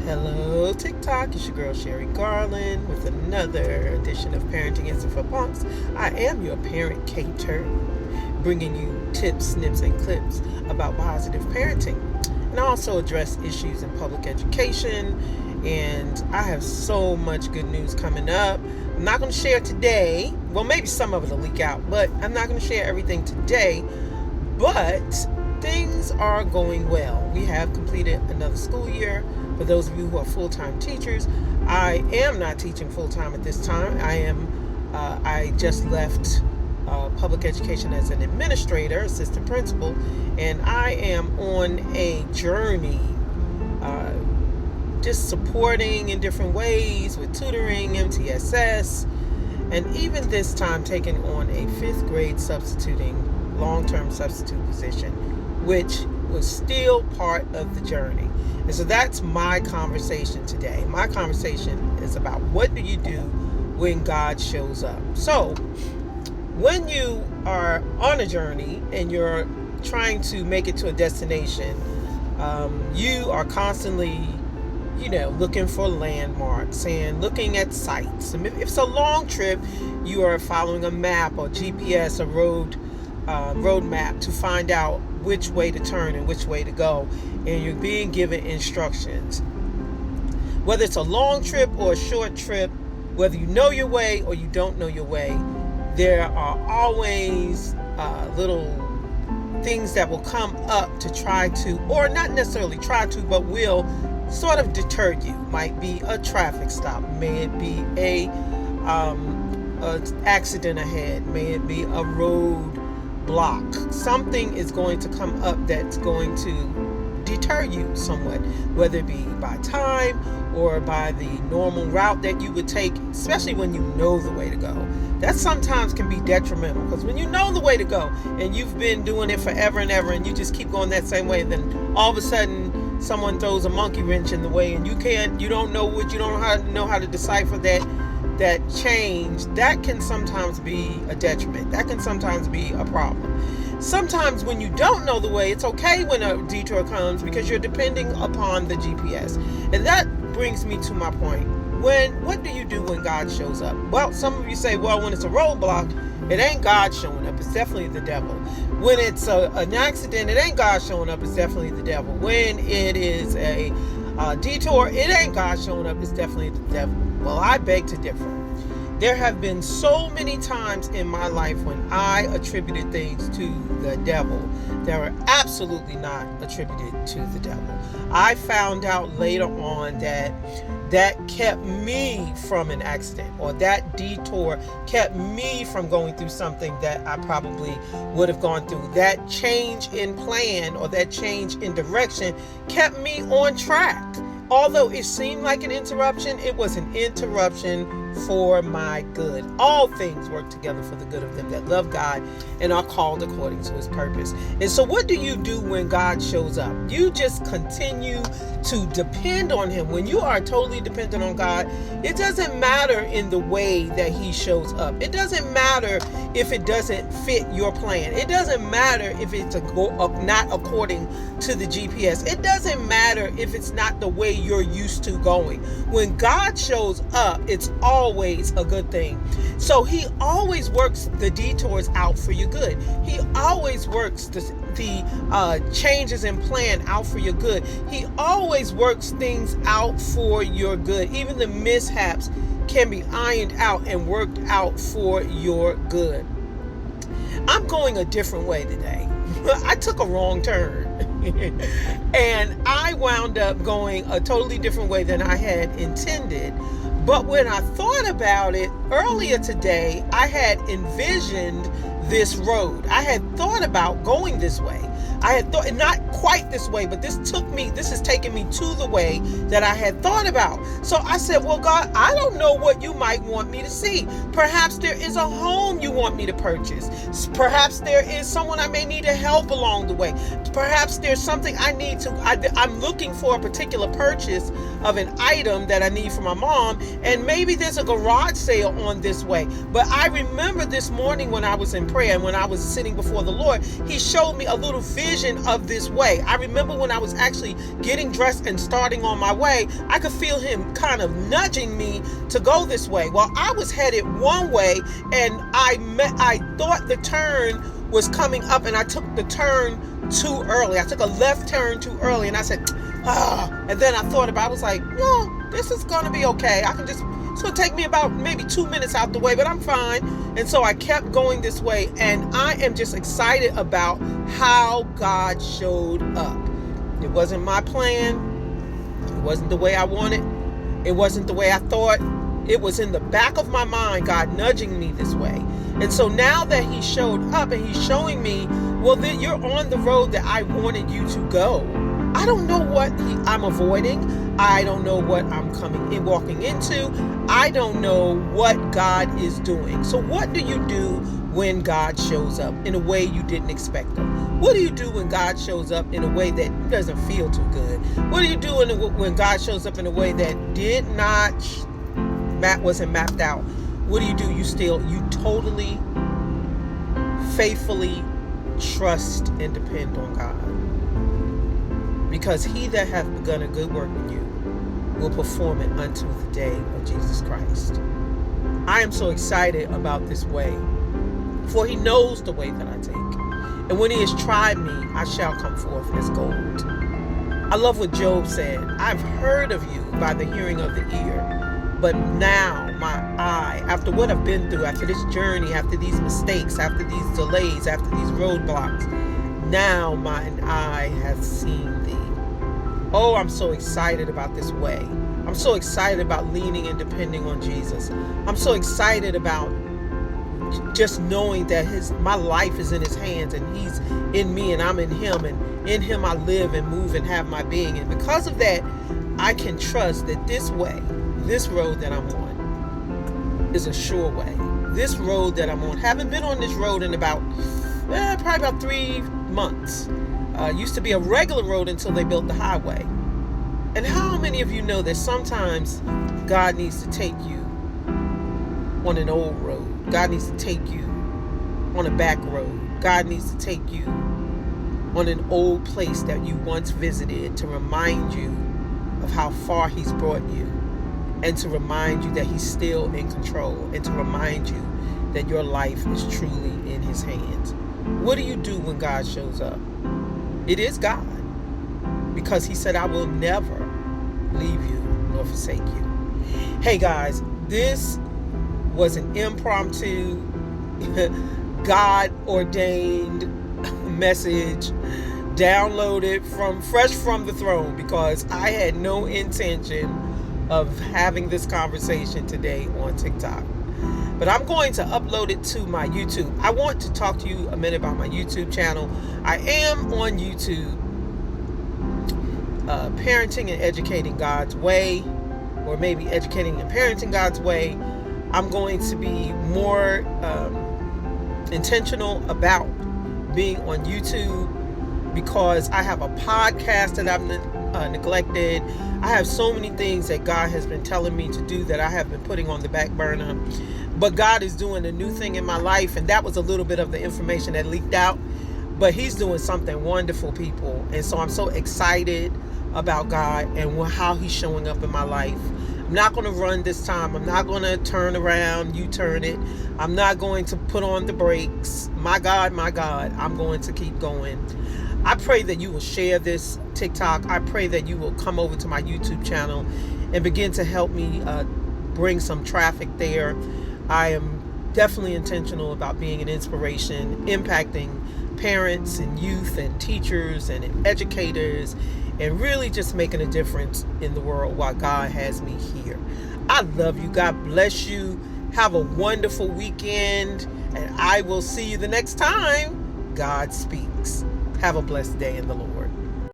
Hello, TikTok. It's your girl Sherry Garland with another edition of Parenting Answer for Punks. I am your parent cater, bringing you tips, snips, and clips about positive parenting. And I also address issues in public education. And I have so much good news coming up. I'm not going to share today. Well, maybe some of it will leak out, but I'm not going to share everything today. But things are going well. We have completed another school year. For those of you who are full-time teachers, I am not teaching full-time at this time. I just left public education as an administrator, assistant principal, and I am on a journey just supporting in different ways with tutoring, MTSS, and even this time taking on a 5th grade long-term substitute position, which was still part of the journey. And so that's my conversation today. My conversation is about what do you do when God shows up. So when you are on a journey and you're trying to make it to a destination, you are constantly, looking for landmarks and looking at sites. And if it's a long trip, you are following a map or GPS, a road map to find out which way to turn and which way to go, and you're being given instructions. Whether it's a long trip or a short trip, whether you know your way or you don't know your way, there are always little things that will come up to try to, or not necessarily try to, but will sort of deter you. Might be a traffic stop, may it be a accident ahead, may it be a road block. Something is going to come up that's going to deter you somewhat, whether it be by time or by the normal route that you would take, especially when you know the way to go. That sometimes can be detrimental, because when you know the way to go and you've been doing it forever and ever and you just keep going that same way, and then all of a sudden someone throws a monkey wrench in the way and you don't know how to decipher that change, that can sometimes be a detriment. That can sometimes be a problem. Sometimes when you don't know the way, it's okay when a detour comes because you're depending upon the GPS. And that brings me to my point. What do you do when God shows up? Well, some of you say, well, when it's a roadblock, it ain't God showing up. It's definitely the devil. When it's an accident, it ain't God showing up. It's definitely the devil. When it is a detour, it ain't God showing up. It's definitely the devil. Well, I beg to differ. There have been so many times in my life when I attributed things to the devil that were absolutely not attributed to the devil. I found out later on that kept me from an accident, or that detour kept me from going through something that I probably would have gone through. That change in plan or that change in direction kept me on track. Although it seemed like an interruption, it was an interruption for my good. All things work together for the good of them that love God and are called according to his purpose. And so what do you do when God shows up? You just continue to depend on him. When you are totally dependent on God, it doesn't matter in the way that he shows up. It doesn't matter if it doesn't fit your plan. It doesn't matter if it's not according to the GPS. It doesn't matter if it's not the way you're used to going. When God shows up, it's always a good thing. So he always works the detours out for your good. He always works the changes in plan out for your good. He always works things out for your good. Even the mishaps can be ironed out and worked out for your good. I'm going a different way today. I took a wrong turn. And I wound up going a totally different way than I had intended. But when I thought about it earlier today, I had envisioned this road. I had thought about going this way. I had thought, not quite this way, but this has taken me to the way that I had thought about. So I said, well, God, I don't know what you might want me to see. Perhaps there is a home you want me to purchase. Perhaps there is someone I may need to help along the way. Perhaps there's something I'm looking for a particular purchase of an item that I need for my mom, and maybe there's a garage sale on this way. But I remember this morning when I was in prayer and when I was sitting before the Lord, he showed me a little vision vision of this way. I remember when I was actually getting dressed and starting on my way, I could feel him kind of nudging me to go this way. Well, I was headed one way, and I thought the turn was coming up, and I took the turn too early. I took a left turn too early, and I said, and then I thought about it. I was like, no, this is going to be okay. It's going to take me about maybe 2 minutes out the way, but I'm fine. And so I kept going this way, and I am just excited about how God showed up. It wasn't my plan. It wasn't the way I wanted. It wasn't the way I thought. It was in the back of my mind, God nudging me this way. And so now that he showed up and he's showing me, well, then you're on the road that I wanted you to go. I don't know what I'm avoiding. I don't know what I'm walking into. I don't know what God is doing. So what do you do when God shows up in a way you didn't expect him? What do you do when God shows up in a way that doesn't feel too good? What do you do when God shows up in a way that wasn't mapped out? What do? You totally, faithfully trust and depend on God. Because he that hath begun a good work in you will perform it unto the day of Jesus Christ. I am so excited about this way, for he knows the way that I take. And when he has tried me, I shall come forth as gold. I love what Job said. I've heard of you by the hearing of the ear, but now my eye, after what I've been through, after this journey, after these mistakes, after these delays, after these roadblocks, now mine eye hath seen thee. Oh, I'm so excited about this way. I'm so excited about leaning and depending on Jesus. I'm so excited about just knowing that my life is in his hands, and he's in me and I'm in him, and in him I live and move and have my being. And because of that, I can trust that this way, this road that I'm on, is a sure way. This road that I'm on, haven't been on this road in probably about 3 months. Used to be a regular road until they built the highway. And how many of you know that sometimes God needs to take you on an old road? God needs to take you on a back road. God needs to take you on an old place that you once visited to remind you of how far he's brought you, and to remind you that he's still in control, and to remind you that your life is truly in his hands. What do you do when God shows up? It is God, because he said, I will never leave you nor forsake you. Hey guys, this was an impromptu, God-ordained message downloaded fresh from the throne, because I had no intention of having this conversation today on TikTok. But I'm going to upload it to my YouTube. I want to talk to you a minute about my YouTube channel. I am on YouTube, Parenting and Educating God's Way, or maybe Educating and Parenting God's Way. I'm going to be more intentional about being on YouTube, because I have a podcast that I've neglected. I have so many things that God has been telling me to do that I have been putting on the back burner. But God is doing a new thing in my life, and that was a little bit of the information that leaked out. But he's doing something wonderful, people. And so I'm so excited about God and how he's showing up in my life. I'm not going to run this time. I'm not going to turn around, U-turn it. I'm not going to put on the brakes. My God, I'm going to keep going. I pray that you will share this TikTok. I pray that you will come over to my YouTube channel and begin to help me bring some traffic there. I am definitely intentional about being an inspiration, impacting parents and youth and teachers and educators, and really just making a difference in the world while God has me here. I love you. God bless you. Have a wonderful weekend, and I will see you the next time God speaks. Have a blessed day in the Lord.